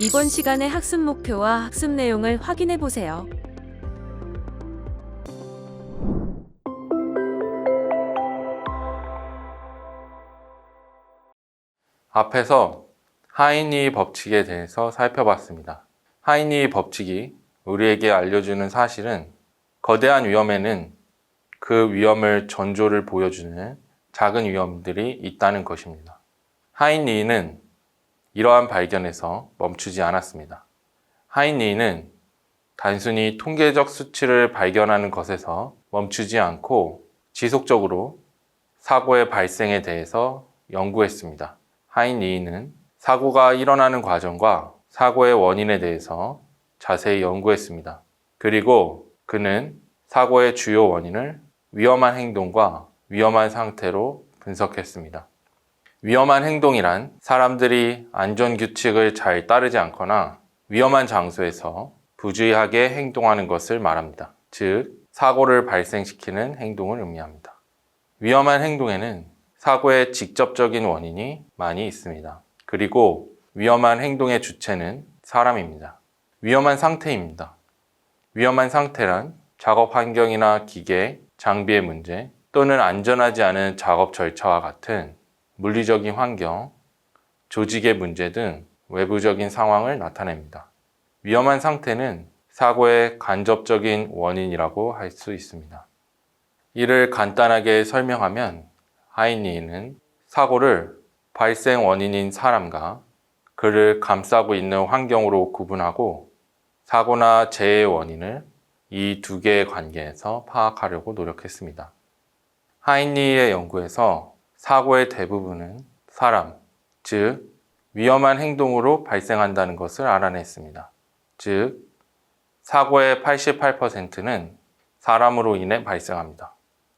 이번 시간의 학습 목표와 학습 내용을 확인해 보세요. 앞에서 하이니 법칙에 대해서 살펴봤습니다. 하이니 법칙이 우리에게 알려주는 사실은 거대한 위험에는 그 위험을 전조를 보여주는 작은 위험들이 있다는 것입니다. 하이니는 이러한 발견에서 멈추지 않았습니다. 하이니는 단순히 통계적 수치를 발견하는 것에서 멈추지 않고 지속적으로 사고의 발생에 대해서 연구했습니다. 하이니는 사고가 일어나는 과정과 사고의 원인에 대해서 자세히 연구했습니다. 그리고 그는 사고의 주요 원인을 위험한 행동과 위험한 상태로 분석했습니다. 위험한 행동이란 사람들이 안전규칙을 잘 따르지 않거나 위험한 장소에서 부주의하게 행동하는 것을 말합니다. 즉, 사고를 발생시키는 행동을 의미합니다. 위험한 행동에는 사고의 직접적인 원인이 많이 있습니다. 그리고 위험한 행동의 주체는 사람입니다. 위험한 상태입니다. 위험한 상태란 작업 환경이나 기계, 장비의 문제 또는 안전하지 않은 작업 절차와 같은 물리적인 환경, 조직의 문제 등 외부적인 상황을 나타냅니다. 위험한 상태는 사고의 간접적인 원인이라고 할 수 있습니다. 이를 간단하게 설명하면 하이니는 사고를 발생 원인인 사람과 그를 감싸고 있는 환경으로 구분하고 사고나 재해의 원인을 이 두 개의 관계에서 파악하려고 노력했습니다. 하이니의 연구에서 사고의 대부분은 사람, 즉 위험한 행동으로 발생한다는 것을 알아냈습니다. 즉 사고의 88%는 사람으로 인해 발생합니다.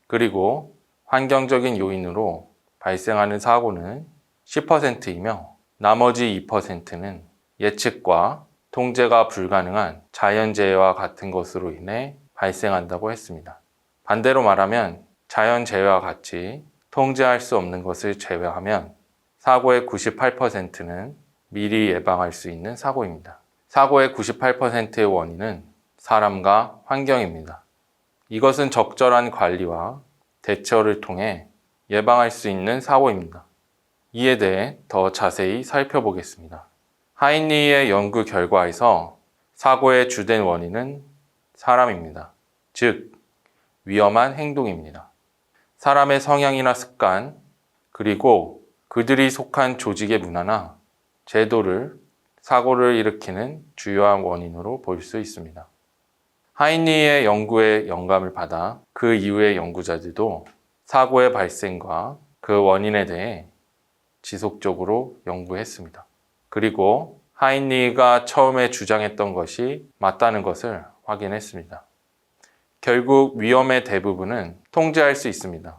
그리고 환경적인 요인으로 발생하는 사고는 10%이며 나머지 2%는 예측과 통제가 불가능한 자연재해와 같은 것으로 인해 발생한다고 했습니다. 반대로 말하면 자연재해와 같이 통제할 수 없는 것을 제외하면 사고의 98%는 미리 예방할 수 있는 사고입니다. 사고의 98%의 원인은 사람과 환경입니다. 이것은 적절한 관리와 대처를 통해 예방할 수 있는 사고입니다. 이에 대해 더 자세히 살펴보겠습니다. 하이니의 연구 결과에서 사고의 주된 원인은 사람입니다. 즉, 위험한 행동입니다. 사람의 성향이나 습관, 그리고 그들이 속한 조직의 문화나 제도를 사고를 일으키는 주요한 원인으로 볼 수 있습니다. 하이니의 연구에 영감을 받아 그 이후의 연구자들도 사고의 발생과 그 원인에 대해 지속적으로 연구했습니다. 그리고 하이니가 처음에 주장했던 것이 맞다는 것을 확인했습니다. 결국 위험의 대부분은 통제할 수 있습니다.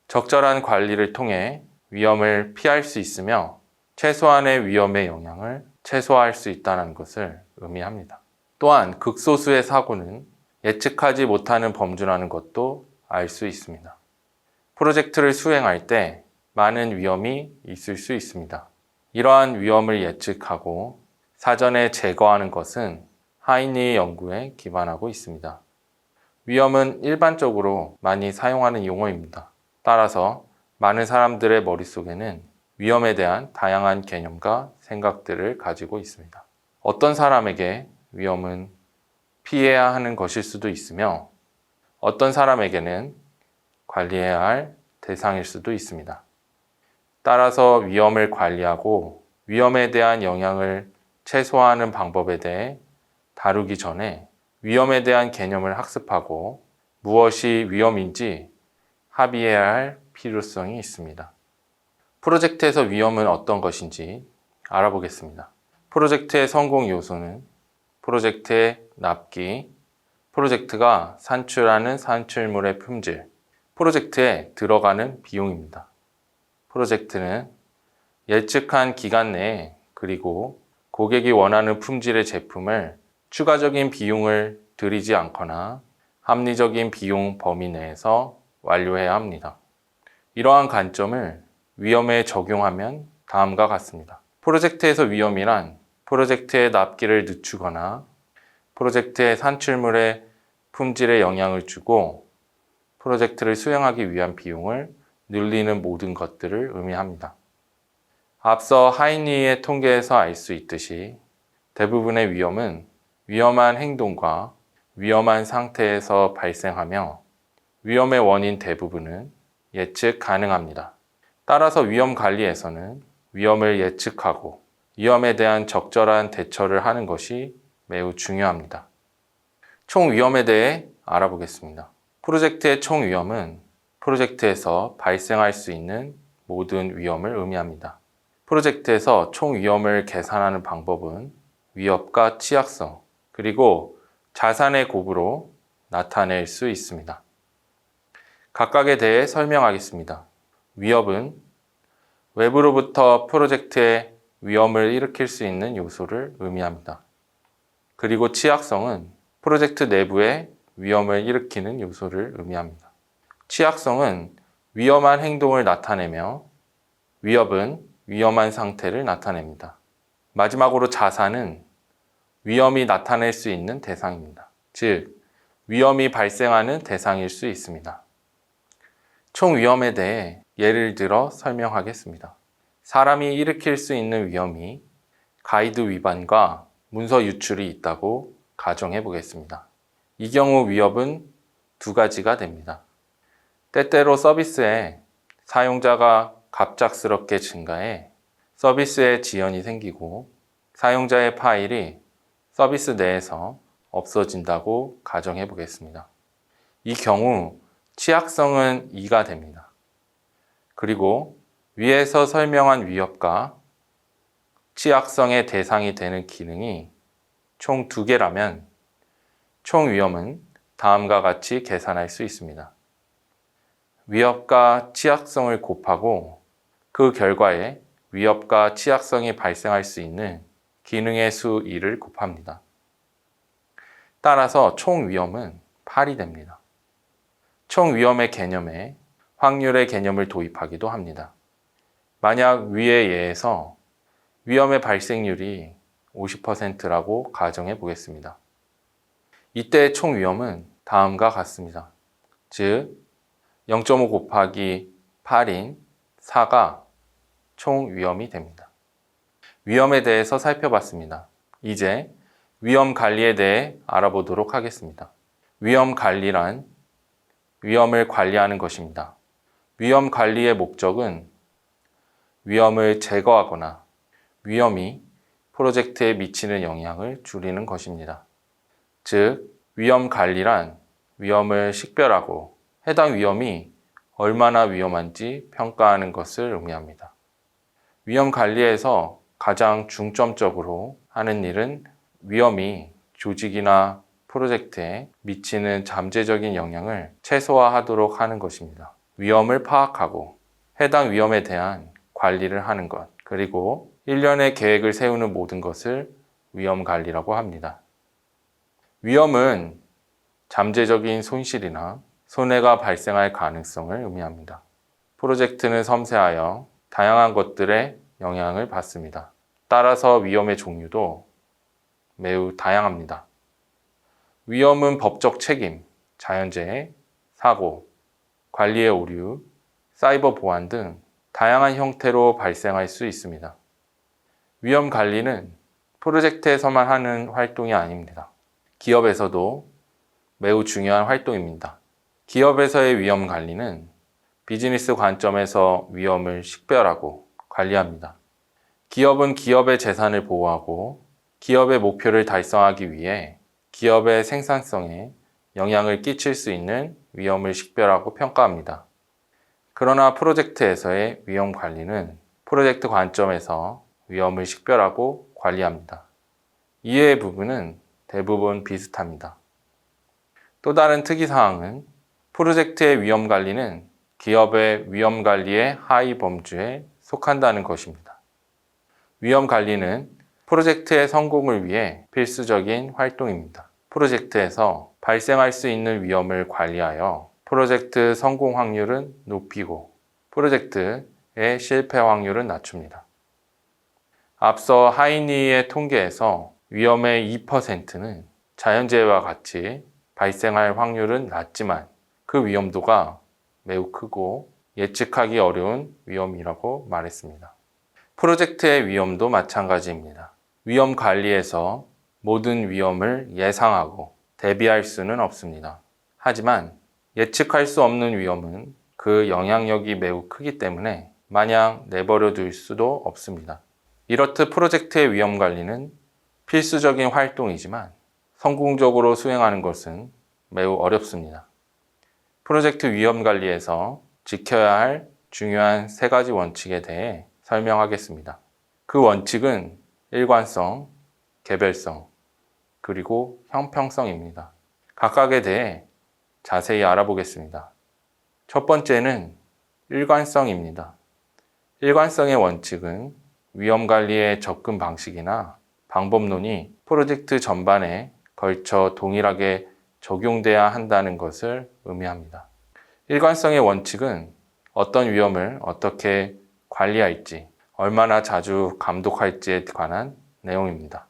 적절한 관리를 통해 위험을 피할 수 있으며 최소한의 위험의 영향을 최소화할 수 있다는 것을 의미합니다. 또한 극소수의 사고는 예측하지 못하는 범주라는 것도 알 수 있습니다. 프로젝트를 수행할 때 많은 위험이 있을 수 있습니다. 이러한 위험을 예측하고 사전에 제거하는 것은 하이니 연구에 기반하고 있습니다. 위험은 일반적으로 많이 사용하는 용어입니다. 따라서 많은 사람들의 머릿속에는 위험에 대한 다양한 개념과 생각들을 가지고 있습니다. 어떤 사람에게 위험은 피해야 하는 것일 수도 있으며 어떤 사람에게는 관리해야 할 대상일 수도 있습니다. 따라서 위험을 관리하고 위험에 대한 영향을 최소화하는 방법에 대해 다루기 전에 위험에 대한 개념을 학습하고 무엇이 위험인지 합의해야 할 필요성이 있습니다. 프로젝트에서 위험은 어떤 것인지 알아보겠습니다. 프로젝트의 성공 요소는 프로젝트의 납기, 프로젝트가 산출하는 산출물의 품질, 프로젝트에 들어가는 비용입니다. 프로젝트는 예측한 기간 내에 그리고 고객이 원하는 품질의 제품을 추가적인 비용을 들이지 않거나 합리적인 비용 범위 내에서 완료해야 합니다. 이러한 관점을 위험에 적용하면 다음과 같습니다. 프로젝트에서 위험이란 프로젝트의 납기를 늦추거나 프로젝트의 산출물의 품질에 영향을 주고 프로젝트를 수행하기 위한 비용을 늘리는 모든 것들을 의미합니다. 앞서 하이니의 통계에서 알 수 있듯이 대부분의 위험은 위험한 행동과 위험한 상태에서 발생하며 위험의 원인 대부분은 예측 가능합니다. 따라서 위험 관리에서는 위험을 예측하고 위험에 대한 적절한 대처를 하는 것이 매우 중요합니다. 총 위험에 대해 알아보겠습니다. 프로젝트의 총 위험은 프로젝트에서 발생할 수 있는 모든 위험을 의미합니다. 프로젝트에서 총 위험을 계산하는 방법은 위협과 취약성, 그리고 자산의 곱으로 나타낼 수 있습니다. 각각에 대해 설명하겠습니다. 위협은 외부로부터 프로젝트에 위험을 일으킬 수 있는 요소를 의미합니다. 그리고 취약성은 프로젝트 내부에 위험을 일으키는 요소를 의미합니다. 취약성은 위험한 행동을 나타내며 위협은 위험한 상태를 나타냅니다. 마지막으로 자산은 위험이 나타낼 수 있는 대상입니다. 즉, 위험이 발생하는 대상일 수 있습니다. 총 위험에 대해 예를 들어 설명하겠습니다. 사람이 일으킬 수 있는 위험이 가이드 위반과 문서 유출이 있다고 가정해 보겠습니다. 이 경우 위협은 두 가지가 됩니다. 때때로 서비스에 사용자가 갑작스럽게 증가해 서비스에 지연이 생기고 사용자의 파일이 서비스 내에서 없어진다고 가정해 보겠습니다. 이 경우 취약성은 2가 됩니다. 그리고 위에서 설명한 위협과 취약성의 대상이 되는 기능이 총 2개라면 총 위험은 다음과 같이 계산할 수 있습니다. 위협과 취약성을 곱하고 그 결과에 위협과 취약성이 발생할 수 있는 기능의 수 2를 곱합니다. 따라서 총 위험은 8이 됩니다. 총 위험의 개념에 확률의 개념을 도입하기도 합니다. 만약 위의 예에서 위험의 발생률이 50%라고 가정해 보겠습니다. 이때 총 위험은 다음과 같습니다. 즉, 0.5 곱하기 8인 4가 총 위험이 됩니다. 위험에 대해서 살펴봤습니다. 이제 위험 관리에 대해 알아보도록 하겠습니다. 위험 관리란 위험을 관리하는 것입니다. 위험 관리의 목적은 위험을 제거하거나 위험이 프로젝트에 미치는 영향을 줄이는 것입니다. 즉, 위험 관리란 위험을 식별하고 해당 위험이 얼마나 위험한지 평가하는 것을 의미합니다. 위험 관리에서 가장 중점적으로 하는 일은 위험이 조직이나 프로젝트에 미치는 잠재적인 영향을 최소화하도록 하는 것입니다. 위험을 파악하고 해당 위험에 대한 관리를 하는 것, 그리고 일련의 계획을 세우는 모든 것을 위험 관리라고 합니다. 위험은 잠재적인 손실이나 손해가 발생할 가능성을 의미합니다. 프로젝트는 섬세하여 다양한 것들에 영향을 받습니다. 따라서 위험의 종류도 매우 다양합니다. 위험은 법적 책임, 자연재해, 사고, 관리의 오류, 사이버 보안 등 다양한 형태로 발생할 수 있습니다. 위험 관리는 프로젝트에서만 하는 활동이 아닙니다. 기업에서도 매우 중요한 활동입니다. 기업에서의 위험 관리는 비즈니스 관점에서 위험을 식별하고 관리합니다. 기업은 기업의 재산을 보호하고 기업의 목표를 달성하기 위해 기업의 생산성에 영향을 끼칠 수 있는 위험을 식별하고 평가합니다. 그러나 프로젝트에서의 위험 관리는 프로젝트 관점에서 위험을 식별하고 관리합니다. 이해의 부분은 대부분 비슷합니다. 또 다른 특이사항은 프로젝트의 위험 관리는 기업의 위험 관리의 하위 범주에 속한다는 것입니다. 위험 관리는 프로젝트의 성공을 위해 필수적인 활동입니다. 프로젝트에서 발생할 수 있는 위험을 관리하여 프로젝트 성공 확률은 높이고 프로젝트의 실패 확률은 낮춥니다. 앞서 하이니의 통계에서 위험의 2%는 자연재해와 같이 발생할 확률은 낮지만 그 위험도가 매우 크고 예측하기 어려운 위험이라고 말했습니다. 프로젝트의 위험도 마찬가지입니다. 위험 관리에서 모든 위험을 예상하고 대비할 수는 없습니다. 하지만 예측할 수 없는 위험은 그 영향력이 매우 크기 때문에 마냥 내버려 둘 수도 없습니다. 이렇듯 프로젝트의 위험 관리는 필수적인 활동이지만 성공적으로 수행하는 것은 매우 어렵습니다. 프로젝트 위험 관리에서 지켜야 할 중요한 3가지 원칙에 대해 설명하겠습니다. 그 원칙은 일관성, 개별성, 그리고 형평성입니다. 각각에 대해 자세히 알아보겠습니다. 첫 번째는 일관성입니다. 일관성의 원칙은 위험 관리의 접근 방식이나 방법론이 프로젝트 전반에 걸쳐 동일하게 적용돼야 한다는 것을 의미합니다. 일관성의 원칙은 어떤 위험을 어떻게 관리할지, 얼마나 자주 감독할지에 관한 내용입니다.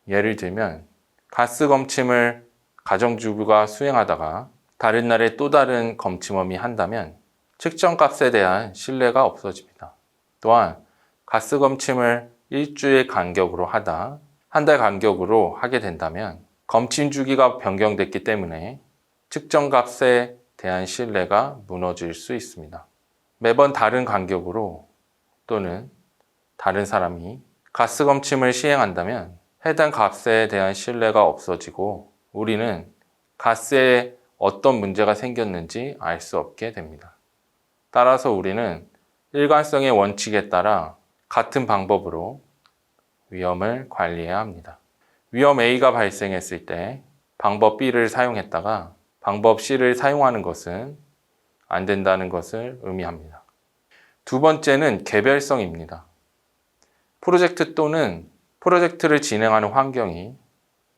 예를 들면 가스 검침을 가정주부가 수행하다가 다른 날에 또 다른 검침원이 한다면 측정 값에 대한 신뢰가 없어집니다. 또한 가스 검침을 일주일 간격으로 하다 한 달 간격으로 하게 된다면 검침 주기가 변경됐기 때문에 측정 값에 대한 신뢰가 무너질 수 있습니다. 매번 다른 간격으로 또는 다른 사람이 가스 검침을 시행한다면 해당 값에 대한 신뢰가 없어지고 우리는 가스에 어떤 문제가 생겼는지 알 수 없게 됩니다. 따라서 우리는 일관성의 원칙에 따라 같은 방법으로 위험을 관리해야 합니다. 위험 A가 발생했을 때 방법 B를 사용했다가 방법 C를 사용하는 것은 안 된다는 것을 의미합니다. 두 번째는 개별성입니다. 프로젝트 또는 프로젝트를 진행하는 환경이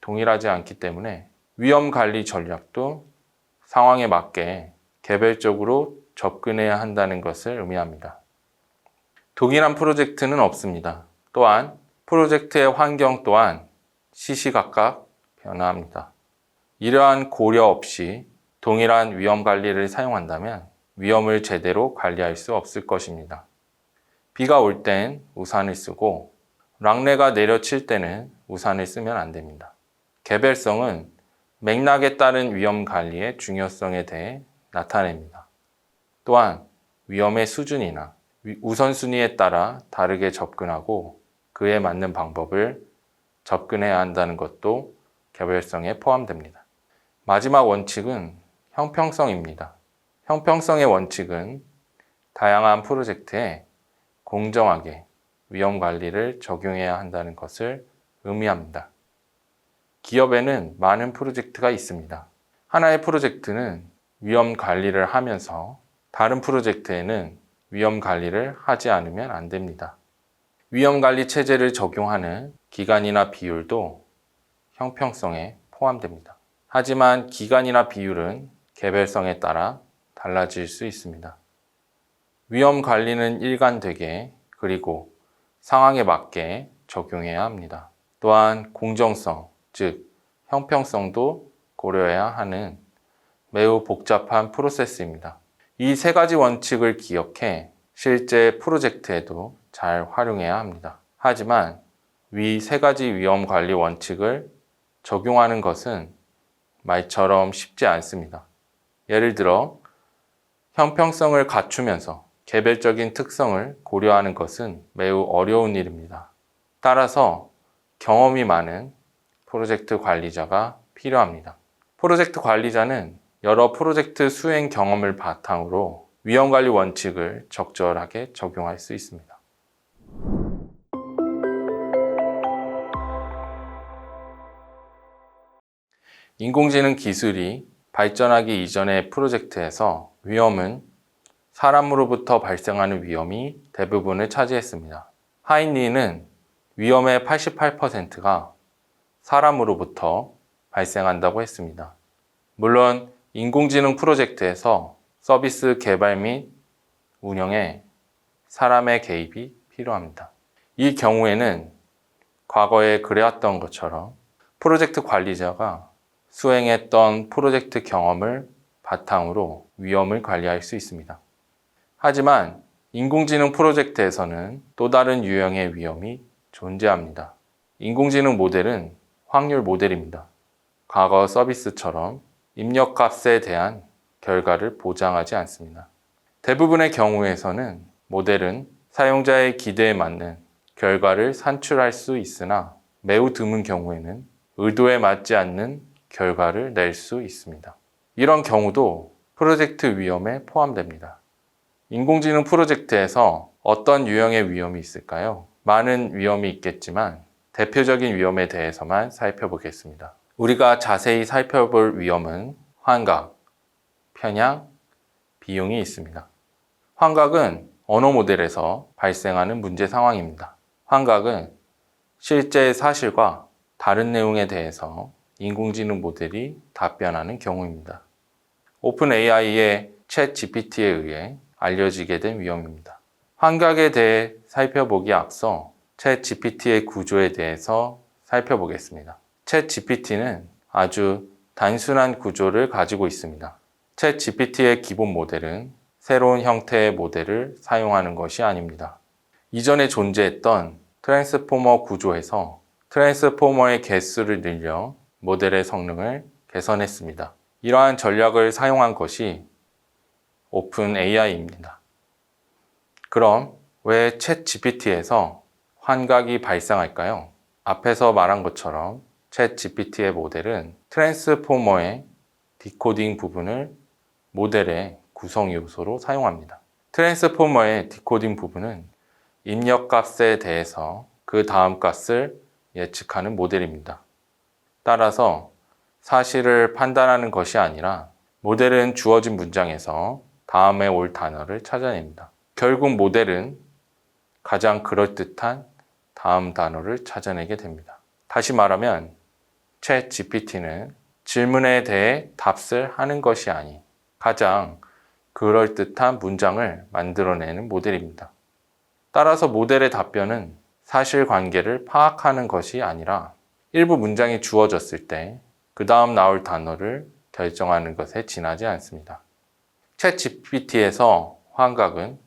동일하지 않기 때문에 위험 관리 전략도 상황에 맞게 개별적으로 접근해야 한다는 것을 의미합니다. 동일한 프로젝트는 없습니다. 또한 프로젝트의 환경 또한 시시각각 변화합니다. 이러한 고려 없이 동일한 위험 관리를 사용한다면 위험을 제대로 관리할 수 없을 것입니다. 비가 올 땐 우산을 쓰고 랑내가 내려칠 때는 우산을 쓰면 안 됩니다. 개별성은 맥락에 따른 위험 관리의 중요성에 대해 나타냅니다. 또한 위험의 수준이나 우선순위에 따라 다르게 접근하고 그에 맞는 방법을 접근해야 한다는 것도 개별성에 포함됩니다. 마지막 원칙은 형평성입니다. 형평성의 원칙은 다양한 프로젝트에 공정하게 위험 관리를 적용해야 한다는 것을 의미합니다. 기업에는 많은 프로젝트가 있습니다. 하나의 프로젝트는 위험 관리를 하면서 다른 프로젝트에는 위험 관리를 하지 않으면 안 됩니다. 위험 관리 체제를 적용하는 기간이나 비율도 형평성에 포함됩니다. 하지만 기간이나 비율은 개별성에 따라 달라질 수 있습니다. 위험 관리는 일관되게 그리고 상황에 맞게 적용해야 합니다. 또한 공정성, 즉 형평성도 고려해야 하는 매우 복잡한 프로세스입니다. 이 3가지 원칙을 기억해 실제 프로젝트에도 잘 활용해야 합니다. 하지만 위 3가지 위험 관리 원칙을 적용하는 것은 말처럼 쉽지 않습니다. 예를 들어 형평성을 갖추면서 개별적인 특성을 고려하는 것은 매우 어려운 일입니다. 따라서 경험이 많은 프로젝트 관리자가 필요합니다. 프로젝트 관리자는 여러 프로젝트 수행 경험을 바탕으로 위험관리 원칙을 적절하게 적용할 수 있습니다. 인공지능 기술이 발전하기 이전의 프로젝트에서 위험은 사람으로부터 발생하는 위험이 대부분을 차지했습니다. 하인리는 위험의 88%가 사람으로부터 발생한다고 했습니다. 물론 인공지능 프로젝트에서 서비스 개발 및 운영에 사람의 개입이 필요합니다. 이 경우에는 과거에 그래왔던 것처럼 프로젝트 관리자가 수행했던 프로젝트 경험을 바탕으로 위험을 관리할 수 있습니다. 하지만 인공지능 프로젝트에서는 또 다른 유형의 위험이 존재합니다. 인공지능 모델은 확률 모델입니다. 과거 서비스처럼 입력값에 대한 결과를 보장하지 않습니다. 대부분의 경우에서는 모델은 사용자의 기대에 맞는 결과를 산출할 수 있으나 매우 드문 경우에는 의도에 맞지 않는 결과를 낼 수 있습니다. 이런 경우도 프로젝트 위험에 포함됩니다. 인공지능 프로젝트에서 어떤 유형의 위험이 있을까요? 많은 위험이 있겠지만 대표적인 위험에 대해서만 살펴보겠습니다. 우리가 자세히 살펴볼 위험은 환각, 편향, 비용이 있습니다. 환각은 언어 모델에서 발생하는 문제 상황입니다. 환각은 실제 사실과 다른 내용에 대해서 인공지능 모델이 답변하는 경우입니다. 오픈AI의 챗 GPT에 의해 알려지게 된 위험입니다. 환각에 대해 살펴보기에 앞서 챗 GPT의 구조에 대해서 살펴보겠습니다. 챗 GPT는 아주 단순한 구조를 가지고 있습니다. 챗 GPT의 기본 모델은 새로운 형태의 모델을 사용하는 것이 아닙니다. 이전에 존재했던 트랜스포머 구조에서 트랜스포머의 개수를 늘려 모델의 성능을 개선했습니다. 이러한 전략을 사용한 것이 오픈AI입니다. 그럼 왜 챗 GPT에서 환각이 발생할까요? 앞에서 말한 것처럼 챗 GPT의 모델은 트랜스포머의 디코딩 부분을 모델의 구성 요소로 사용합니다. 트랜스포머의 디코딩 부분은 입력값에 대해서 그 다음 값을 예측하는 모델입니다. 따라서 사실을 판단하는 것이 아니라 모델은 주어진 문장에서 다음에 올 단어를 찾아냅니다. 결국 모델은 가장 그럴듯한 다음 단어를 찾아내게 됩니다. 다시 말하면 챗 GPT는 질문에 대해 답을 하는 것이 아닌 가장 그럴듯한 문장을 만들어내는 모델입니다. 따라서 모델의 답변은 사실관계를 파악하는 것이 아니라 일부 문장이 주어졌을 때 그 다음 나올 단어를 결정하는 것에 지나지 않습니다. 챗 GPT에서 환각은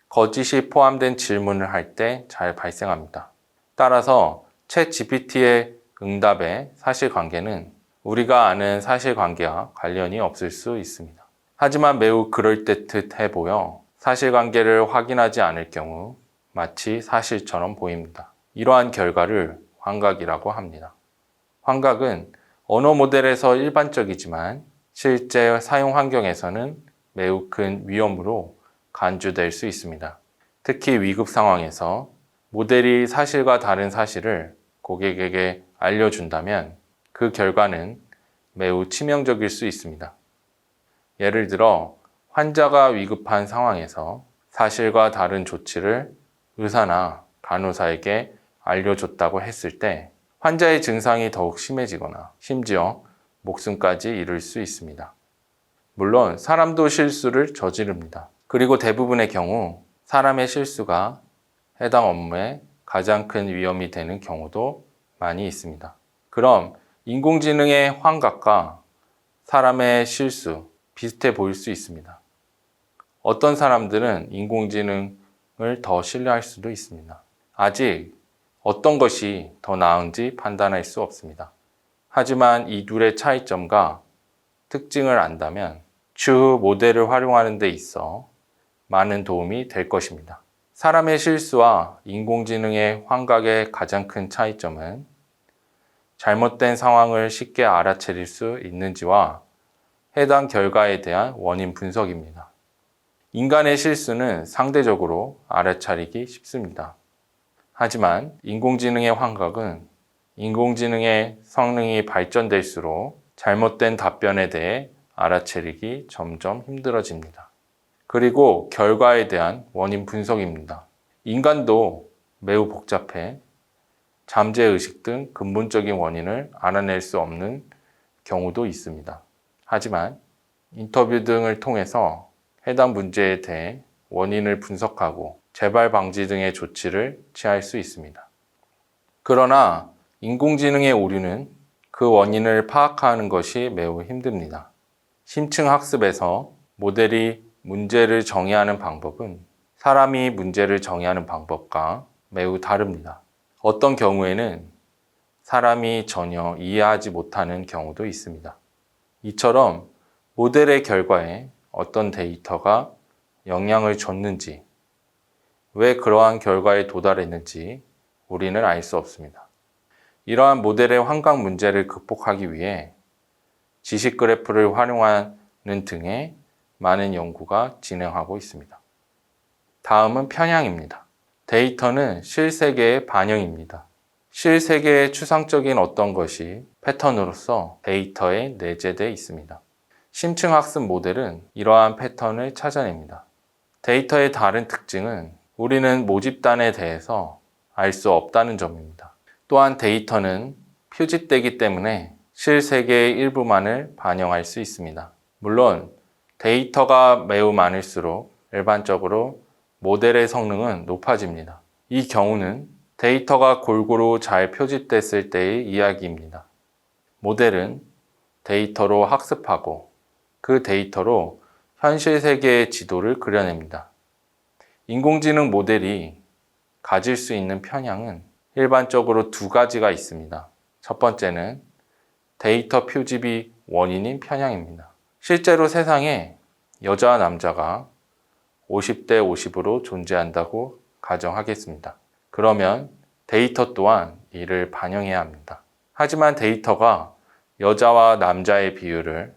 거짓이 포함된 질문을 할 때 잘 발생합니다. 따라서 챗 GPT의 응답의 사실관계는 우리가 아는 사실관계와 관련이 없을 수 있습니다. 하지만 매우 그럴듯해 보여 사실관계를 확인하지 않을 경우 마치 사실처럼 보입니다. 이러한 결과를 환각이라고 합니다. 환각은 언어 모델에서 일반적이지만 실제 사용 환경에서는 매우 큰 위험으로 간주될 수 있습니다. 특히 위급 상황에서 모델이 사실과 다른 사실을 고객에게 알려준다면 그 결과는 매우 치명적일 수 있습니다. 예를 들어 환자가 위급한 상황에서 사실과 다른 조치를 의사나 간호사에게 알려줬다고 했을 때 환자의 증상이 더욱 심해지거나 심지어 목숨까지 잃을 수 있습니다. 물론 사람도 실수를 저지릅니다. 그리고 대부분의 경우 사람의 실수가 해당 업무에 가장 큰 위험이 되는 경우도 많이 있습니다. 그럼 인공지능의 환각과 사람의 실수 비슷해 보일 수 있습니다. 어떤 사람들은 인공지능을 더 신뢰할 수도 있습니다. 아직 어떤 것이 더 나은지 판단할 수 없습니다. 하지만 이 둘의 차이점과 특징을 안다면 추후 모델을 활용하는 데 있어 많은 도움이 될 것입니다. 사람의 실수와 인공지능의 환각의 가장 큰 차이점은 잘못된 상황을 쉽게 알아차릴 수 있는지와 해당 결과에 대한 원인 분석입니다. 인간의 실수는 상대적으로 알아차리기 쉽습니다. 하지만 인공지능의 환각은 인공지능의 성능이 발전될수록 잘못된 답변에 대해 알아차리기 점점 힘들어집니다. 그리고 결과에 대한 원인 분석입니다. 인간도 매우 복잡해 잠재의식 등 근본적인 원인을 알아낼 수 없는 경우도 있습니다. 하지만 인터뷰 등을 통해서 해당 문제에 대해 원인을 분석하고 재발 방지 등의 조치를 취할 수 있습니다. 그러나 인공지능의 오류는 그 원인을 파악하는 것이 매우 힘듭니다. 심층 학습에서 모델이 문제를 정의하는 방법은 사람이 문제를 정의하는 방법과 매우 다릅니다. 어떤 경우에는 사람이 전혀 이해하지 못하는 경우도 있습니다. 이처럼 모델의 결과에 어떤 데이터가 영향을 줬는지, 왜 그러한 결과에 도달했는지 우리는 알 수 없습니다. 이러한 모델의 환각 문제를 극복하기 위해 지식 그래프를 활용하는 등의 많은 연구가 진행하고 있습니다. 다음은 편향입니다. 데이터는 실세계의 반영입니다. 실세계의 추상적인 어떤 것이 패턴으로서 데이터에 내재되어 있습니다. 심층학습 모델은 이러한 패턴을 찾아냅니다. 데이터의 다른 특징은 우리는 모집단에 대해서 알 수 없다는 점입니다. 또한 데이터는 표집되기 때문에 실세계의 일부만을 반영할 수 있습니다. 물론 데이터가 매우 많을수록 일반적으로 모델의 성능은 높아집니다. 이 경우는 데이터가 골고루 잘 표집됐을 때의 이야기입니다. 모델은 데이터로 학습하고 그 데이터로 현실 세계의 지도를 그려냅니다. 인공지능 모델이 가질 수 있는 편향은 일반적으로 두 가지가 있습니다. 첫 번째는 데이터 표집이 원인인 편향입니다. 실제로 세상에 여자와 남자가 50대 50으로 존재한다고 가정하겠습니다. 그러면 데이터 또한 이를 반영해야 합니다. 하지만 데이터가 여자와 남자의 비율을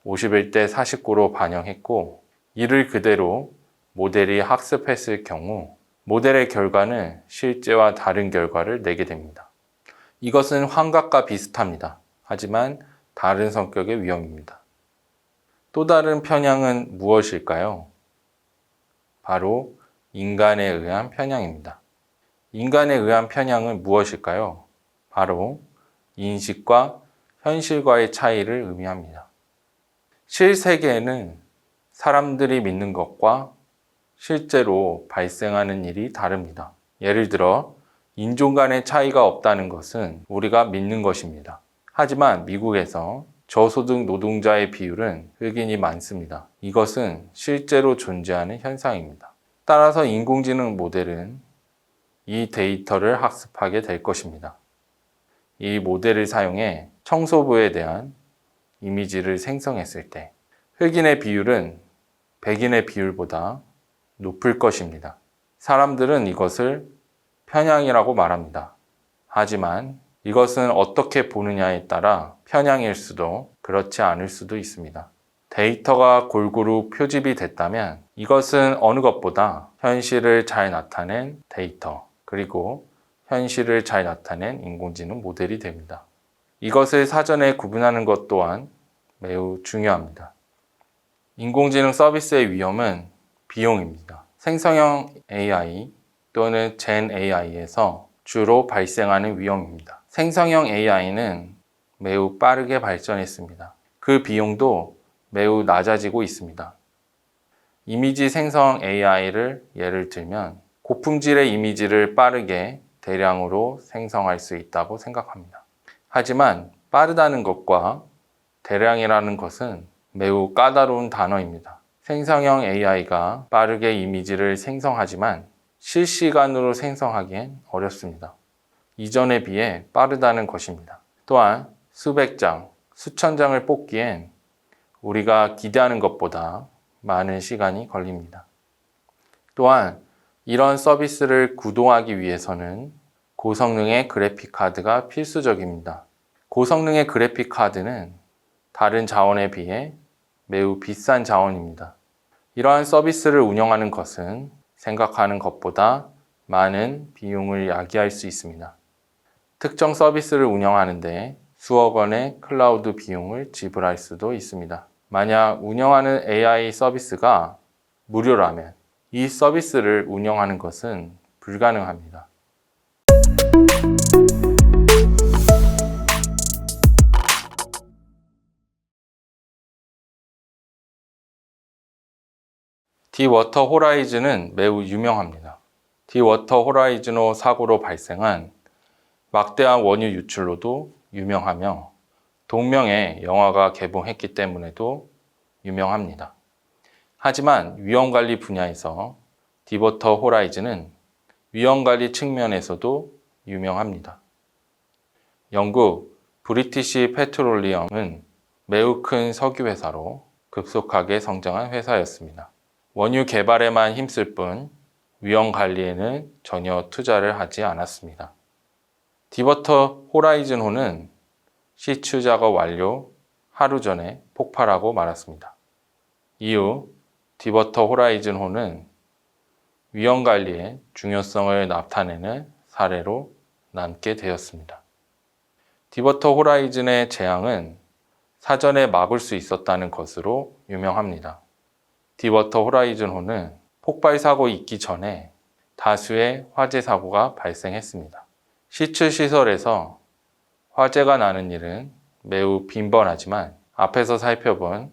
51대 49로 반영했고 이를 그대로 모델이 학습했을 경우 모델의 결과는 실제와 다른 결과를 내게 됩니다. 이것은 환각과 비슷합니다. 하지만 다른 성격의 위험입니다. 또 다른 편향은 무엇일까요? 바로 인간에 의한 편향입니다. 인간에 의한 편향은 무엇일까요? 바로 인식과 현실과의 차이를 의미합니다. 실세계에는 사람들이 믿는 것과 실제로 발생하는 일이 다릅니다. 예를 들어 인종 간의 차이가 없다는 것은 우리가 믿는 것입니다. 하지만 미국에서 저소득 노동자의 비율은 흑인이 많습니다. 이것은 실제로 존재하는 현상입니다. 따라서 인공지능 모델은 이 데이터를 학습하게 될 것입니다. 이 모델을 사용해 청소부에 대한 이미지를 생성했을 때 흑인의 비율은 백인의 비율보다 높을 것입니다. 사람들은 이것을 편향이라고 말합니다. 하지만 이것은 어떻게 보느냐에 따라 편향일 수도 그렇지 않을 수도 있습니다. 데이터가 골고루 표집이 됐다면 이것은 어느 것보다 현실을 잘 나타낸 데이터, 그리고 현실을 잘 나타낸 인공지능 모델이 됩니다. 이것을 사전에 구분하는 것 또한 매우 중요합니다. 인공지능 서비스의 위험은 비용입니다. 생성형 AI 또는 Gen AI에서 주로 발생하는 위험입니다. 생성형 AI는 매우 빠르게 발전했습니다. 그 비용도 매우 낮아지고 있습니다. 이미지 생성 AI를 예를 들면 고품질의 이미지를 빠르게 대량으로 생성할 수 있다고 생각합니다. 하지만 빠르다는 것과 대량이라는 것은 매우 까다로운 단어입니다. 생성형 AI가 빠르게 이미지를 생성하지만 실시간으로 생성하기엔 어렵습니다. 이전에 비해 빠르다는 것입니다. 또한 수백 장, 수천 장을 뽑기엔 우리가 기대하는 것보다 많은 시간이 걸립니다. 또한 이런 서비스를 구동하기 위해서는 고성능의 그래픽 카드가 필수적입니다. 고성능의 그래픽 카드는 다른 자원에 비해 매우 비싼 자원입니다. 이러한 서비스를 운영하는 것은 생각하는 것보다 많은 비용을 야기할 수 있습니다. 특정 서비스를 운영하는데 수억 원의 클라우드 비용을 지불할 수도 있습니다. 만약 운영하는 AI 서비스가 무료라면 이 서비스를 운영하는 것은 불가능합니다. 디워터 호라이즌은 매우 유명합니다. 디워터 호라이즌호 사고로 발생한 막대한 원유 유출로도 유명하며 동명의 영화가 개봉했기 때문에도 유명합니다. 하지만 위험관리 분야에서 디워터 호라이즌은 위험관리 측면에서도 유명합니다. 영국 브리티시 페트롤리엄은 매우 큰 석유 회사로 급속하게 성장한 회사였습니다. 원유 개발에만 힘쓸 뿐 위험 관리에는 전혀 투자를 하지 않았습니다. 디워터 호라이즌호는 시추 작업 완료 하루 전에 폭발하고 말았습니다. 이후 디워터 호라이즌호는 위험 관리의 중요성을 나타내는 사례로 남게 되었습니다. 디워터 호라이즌의 재앙은 사전에 막을 수 있었다는 것으로 유명합니다. 디워터 호라이즌호는 폭발 사고 있기 전에 다수의 화재 사고가 발생했습니다. 시추 시설에서 화재가 나는 일은 매우 빈번하지만 앞에서 살펴본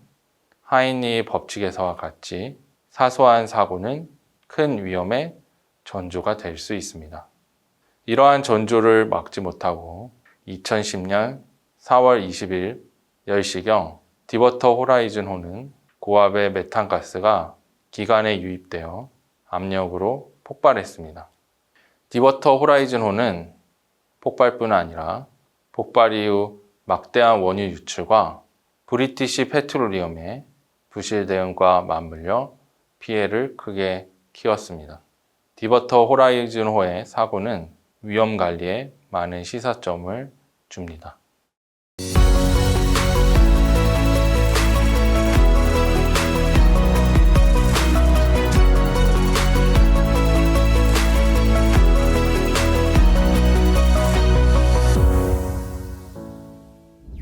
하인리의 법칙에서와 같이 사소한 사고는 큰 위험의 전조가 될 수 있습니다. 이러한 전조를 막지 못하고 2010년 4월 20일 10시경 디워터 호라이즌호는 고압의 메탄가스가 기관에 유입되어 압력으로 폭발했습니다. 디워터 호라이즌호는 폭발뿐 아니라 폭발 이후 막대한 원유 유출과 브리티시 페트롤리엄의 부실 대응과 맞물려 피해를 크게 키웠습니다. 디워터 호라이즌호의 사고는 위험 관리에 많은 시사점을 줍니다.